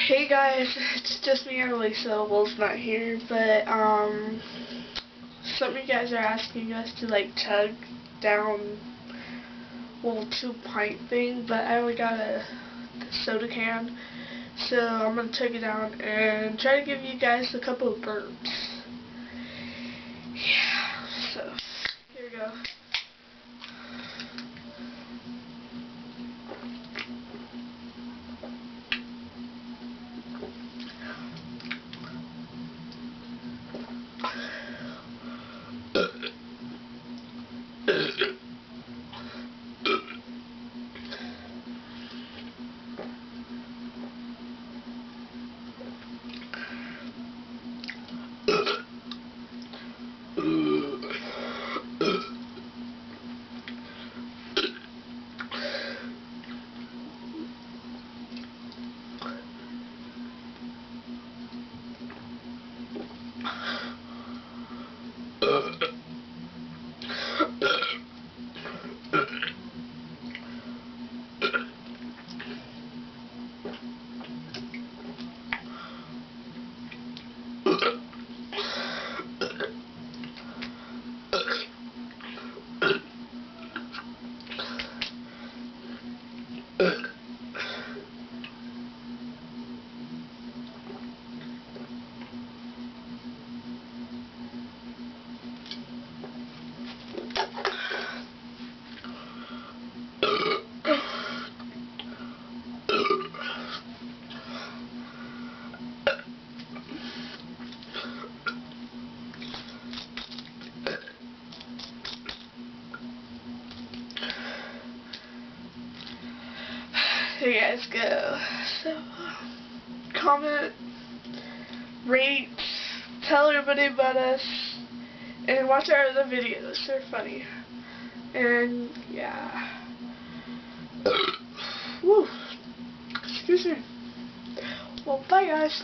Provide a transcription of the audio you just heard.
Hey guys, it's just me, anneliese. Will's not here, but some of you guys are asking us to like chug down little 2-pint thing, but I only got a soda can, so I'm gonna chug it down and try to give you guys a couple of burps. Yeah, so here we go. Here you guys go. So, comment, rate, tell everybody about us, and watch our other videos. They're funny. And yeah. Woo. Excuse me. Well, bye guys.